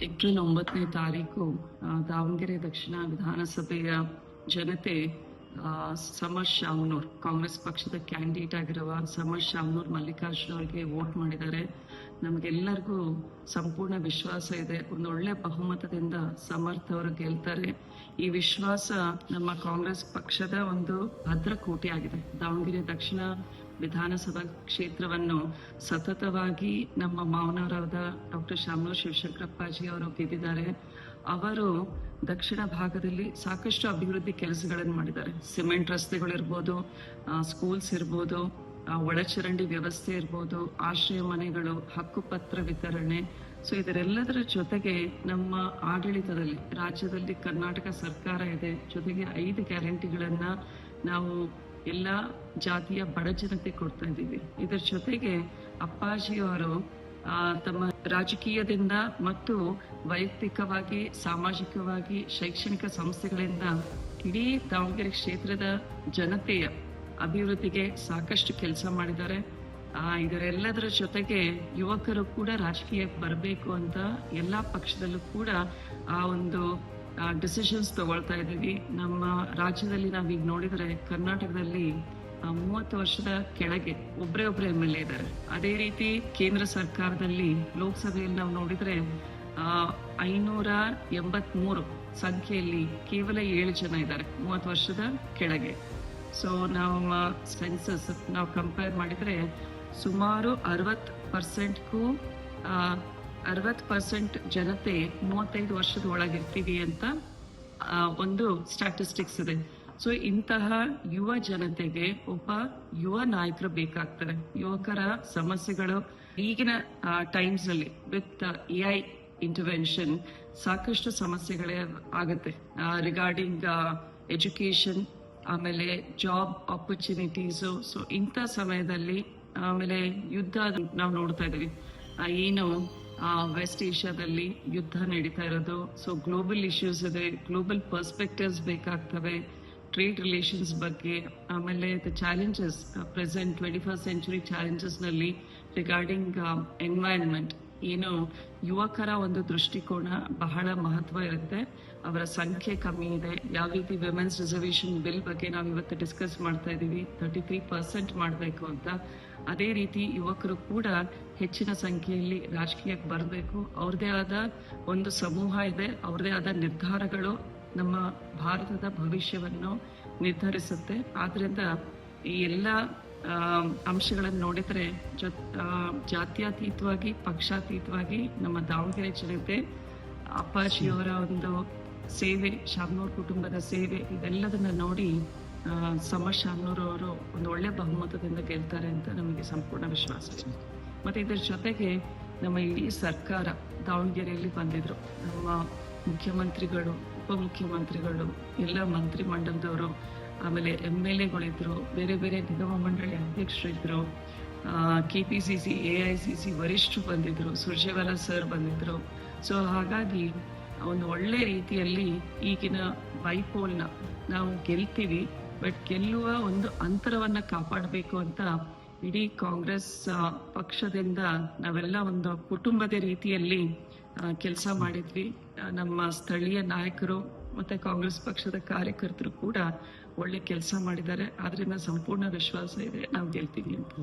April 9ನೇ ತಾರೀಕು ದಾವಣಗೆರೆ ದಕ್ಷಿಣ ವಿಧಾನಸಭೆಯ ಜನತೆ ಸಮರ್ ಶಾಮನೂರ್, ಕಾಂಗ್ರೆಸ್ ಪಕ್ಷದ ಕ್ಯಾಂಡಿಡೇಟ್ ಆಗಿರುವ ಸಮರ್ ಶಾಮನೂರ್ ಮಲ್ಲಿಕಾರ್ಜುನ್ ಅವರಿಗೆ ವೋಟ್ ಮಾಡಿದ್ದಾರೆ. ನಮಗೆಲ್ಲರಿಗೂ ಸಂಪೂರ್ಣ ವಿಶ್ವಾಸ ಇದೆ, ಒಂದು ಒಳ್ಳೆ ಬಹುಮತದಿಂದ ಸಮರ್ಥ ಅವರು ಗೆಲ್ತಾರೆ. ಈ ವಿಶ್ವಾಸ ನಮ್ಮ ಕಾಂಗ್ರೆಸ್ ಪಕ್ಷದ ಒಂದು ಭದ್ರಕೋಟೆ ಆಗಿದೆ. ದಾವಣಗೆರೆ ದಕ್ಷಿಣ ವಿಧಾನಸಭಾ ಕ್ಷೇತ್ರವನ್ನು ಸತತವಾಗಿ ನಮ್ಮ ಮಾವನವರಾದ ಡಾಕ್ಟರ್ ಶಾಮನೂರ್ ಶಿವಶಂಕರಪ್ಪಾಜಿ ಅವರು ಗೆದ್ದಿದ್ದಾರೆ. ಅವರು ದಕ್ಷಿಣ ಭಾಗದಲ್ಲಿ ಸಾಕಷ್ಟು ಅಭಿವೃದ್ಧಿ ಕೆಲಸಗಳನ್ನು ಮಾಡಿದ್ದಾರೆ. ಸಿಮೆಂಟ್ ರಸ್ತೆಗಳಿರ್ಬೋದು, ಸ್ಕೂಲ್ಸ್ ಇರ್ಬೋದು, ಒಳಚರಂಡಿ ವ್ಯವಸ್ಥೆ ಇರ್ಬೋದು, ಆಶ್ರಯ ಮನೆಗಳು, ಹಕ್ಕುಪತ್ರ ವಿತರಣೆ. ಸೊ ಇದರೆಲ್ಲದರ ಜೊತೆಗೆ ನಮ್ಮ ಆಡಳಿತದಲ್ಲಿ ರಾಜ್ಯದಲ್ಲಿ ಕರ್ನಾಟಕ ಸರ್ಕಾರ ಇದೆ. ಜೊತೆಗೆ 5 ಗ್ಯಾರಂಟಿಗಳನ್ನ ನಾವು ಎಲ್ಲ ಜಾತಿಯ ಬಡ ಜನತೆ ಕೊಡ್ತಾ ಇದ್ದೀವಿ. ಇದರ ಜೊತೆಗೆ ಅಪ್ಪಾಜಿಯವರು ತಮ್ಮ ರಾಜಕೀಯದಿಂದ ಮತ್ತು ವೈಯಕ್ತಿಕವಾಗಿ, ಸಾಮಾಜಿಕವಾಗಿ, ಶೈಕ್ಷಣಿಕ ಸಂಸ್ಥೆಗಳಿಂದ ಇಡೀ ದಾವಣಗೆರೆ ಕ್ಷೇತ್ರದ ಜನತೆಯ ಅಭಿವೃದ್ಧಿಗೆ ಸಾಕಷ್ಟು ಕೆಲಸ ಮಾಡಿದ್ದಾರೆ. ಇದರೆಲ್ಲದರ ಜೊತೆಗೆ ಯುವಕರು ಕೂಡ ರಾಜಕೀಯಕ್ಕೆ ಬರಬೇಕು ಅಂತ ಎಲ್ಲಾ ಪಕ್ಷದಲ್ಲೂ ಕೂಡ ಆ ಒಂದು ಡಿಸಿಷನ್ಸ್ ತಗೊಳ್ತಾ ಇದ್ದೀವಿ. ನಮ್ಮ ರಾಜ್ಯದಲ್ಲಿ ನಾವೀಗ ನೋಡಿದರೆ ಕರ್ನಾಟಕದಲ್ಲಿ 30 ವರ್ಷದ ಕೆಳಗೆ ಒಬ್ಬರೇ MLA ಇದ್ದಾರೆ. ಅದೇ ರೀತಿ ಕೇಂದ್ರ ಸರ್ಕಾರದಲ್ಲಿ ಲೋಕಸಭೆಯಲ್ಲಿ ನಾವು ನೋಡಿದ್ರೆ 583 ಸಂಖ್ಯೆಯಲ್ಲಿ ಕೇವಲ 7 ಜನ ಇದ್ದಾರೆ 30 ವರ್ಷದ ಕೆಳಗೆ. ಸೊ ನಾವು ಸೆನ್ಸಸ್ ನಾವು ಕಂಪೇರ್ ಮಾಡಿದ್ರೆ ಸುಮಾರು 60%ಕ್ಕೂ 60% ಜನತೆ 35 ವರ್ಷದ ಒಳಗಿರ್ತೀವಿ ಅಂತ ಒಂದು ಸ್ಟ್ಯಾಟಿಸ್ಟಿಕ್ಸ್ ಇದೆ. ಸೊ ಇಂತಹ ಯುವ ಜನತೆಗೆ ಒಬ್ಬ ಯುವ ನಾಯಕರು ಬೇಕಾಗ್ತಾರೆ. ಯುವಕರ ಸಮಸ್ಯೆಗಳು ಈಗಿನ ಟೈಮ್ಸ್ ಅಲ್ಲಿ ವಿತ್ AI ಇಂಟರ್ವೆನ್ಷನ್ ಸಾಕಷ್ಟು ಸಮಸ್ಯೆಗಳೇ ಆಗುತ್ತೆ. ರಿಗಾರ್ಡಿಂಗ್ ಎಜುಕೇಶನ್, ಆಮೇಲೆ ಜಾಬ್ ಆಪರ್ಚುನಿಟೀಸು. ಸೊ ಇಂಥ ಸಮಯದಲ್ಲಿ ಆಮೇಲೆ ಯುದ್ಧ ನಾವು ನೋಡ್ತಾ ಇದೀವಿ. ಏನು ವೆಸ್ಟ್ ಏಷ್ಯಾದಲ್ಲಿ ಯುದ್ಧ ನಡೀತಾ ಇರೋದು. ಸೊ ಗ್ಲೋಬಲ್ ಇಶ್ಯೂಸ್ ಇದೆ, ಗ್ಲೋಬಲ್ ಪರ್ಸ್ಪೆಕ್ಟಿವ್ಸ್ ಬೇಕಾಗ್ತವೆ, ಟ್ರೇಡ್ ರಿಲೇಷನ್ಸ್ ಬಗ್ಗೆ. ಆಮೇಲೆ the challenges, present 21st century challenges ನಲ್ಲಿ ರಿಗಾರ್ಡಿಂಗ್ ಎನ್ವೈರನ್ಮೆಂಟ್, ಏನು ಯುವಕರ ಒಂದು ದೃಷ್ಟಿಕೋನ ಬಹಳ ಮಹತ್ವ ಇರುತ್ತೆ. ಅವರ ಸಂಖ್ಯೆ ಕಮ್ಮಿ ಇದೆ. ಯಾವ ರೀತಿ ವಿಮೆನ್ಸ್ ರಿಸರ್ವೇಶನ್ ಬಿಲ್ ಬಗ್ಗೆ ನಾವು ಇವತ್ತು ಡಿಸ್ಕಸ್ ಮಾಡ್ತಾ ಇದೀವಿ, 33% ಮಾಡಬೇಕು ಅಂತ. ಅದೇ ರೀತಿ ಯುವಕರು ಕೂಡ ಹೆಚ್ಚಿನ ಸಂಖ್ಯೆಯಲ್ಲಿ ರಾಜಕೀಯಕ್ಕೆ ಬರಬೇಕು. ಅವ್ರದೇ ಆದ ಒಂದು ಸಮೂಹ ಇದೆ, ಅವ್ರದೇ ಆದ ನಿರ್ಧಾರಗಳು ನಮ್ಮ ಭಾರತದ ಭವಿಷ್ಯವನ್ನು ನಿರ್ಧರಿಸುತ್ತೆ. ಆದ್ರಿಂದ ಈ ಎಲ್ಲ ಅಂಶಗಳನ್ನು ನೋಡಿದ್ರೆ ಜಾತ್ಯತೀತವಾಗಿ, ಪಕ್ಷಾತೀತವಾಗಿ ನಮ್ಮ ದಾವಣಗೆರೆ ಜನತೆ ಅಪ್ಪಾಜಿಯವರ ಒಂದು ಸೇವೆ, ಶಾಮನೂರ್ ಕುಟುಂಬದ ಸೇವೆ, ಇದೆಲ್ಲದನ್ನ ನೋಡಿ ಸಮರ್ ಶಾಮನೂರ್ ಅವರು ಒಂದು ಒಳ್ಳೆ ಬಹುಮತದಿಂದ ಗೆಲ್ತಾರೆ ಅಂತ ನಮಗೆ ಸಂಪೂರ್ಣ ವಿಶ್ವಾಸ ಇದೆ. ಮತ್ತೆ ಇದರ ಜೊತೆಗೆ ನಮ್ಮ ಇಡೀ ಸರ್ಕಾರ ದಾವಣಗೆರೆಯಲ್ಲಿ ಬಂದಿದ್ರು. ನಮ್ಮ ಮುಖ್ಯಮಂತ್ರಿಗಳು, ಉಪಮುಖ್ಯಮಂತ್ರಿಗಳು, ಎಲ್ಲ ಮಂತ್ರಿ ಮಂಡಲದವರು, ಆಮೇಲೆ MLAಗಳಿದ್ರು, ಬೇರೆ ಬೇರೆ ನಿಗಮ ಮಂಡಳಿ ಅಧ್ಯಕ್ಷರಿದ್ರು, KPCC AICC ವರಿಷ್ಠರು ಬಂದಿದ್ರು, ಸುರ್ಜೇವಾಲಾ ಸರ್ ಬಂದಿದ್ರು. ಸೊ ಹಾಗಾಗಿ ಒಂದು ಒಳ್ಳೆ ರೀತಿಯಲ್ಲಿ ಈಗಿನ ಬೈಪೋಲ್ನ ನಾವು ಗೆಲ್ತೀವಿ. ಬಟ್ ಗೆಲ್ಲುವ ಒಂದು ಅಂತರವನ್ನ ಕಾಪಾಡಬೇಕು ಅಂತ ಇಡೀ ಕಾಂಗ್ರೆಸ್ ಪಕ್ಷದಿಂದ ನಾವೆಲ್ಲ ಒಂದು ಕುಟುಂಬದ ರೀತಿಯಲ್ಲಿ ಕೆಲಸ ಮಾಡಿದ್ವಿ. ನಮ್ಮ ಸ್ಥಳೀಯ ನಾಯಕರು ಮತ್ತೆ ಕಾಂಗ್ರೆಸ್ ಪಕ್ಷದ ಕಾರ್ಯಕರ್ತರು ಕೂಡ ಒಳ್ಳೆ ಕೆಲಸ ಮಾಡಿದ್ದಾರೆ. ಆದ್ರಿಂದ ಸಂಪೂರ್ಣ ವಿಶ್ವಾಸ ಇದೆ, ನಾವು ಗೆಲ್ತೀವಿ ಅಂತ.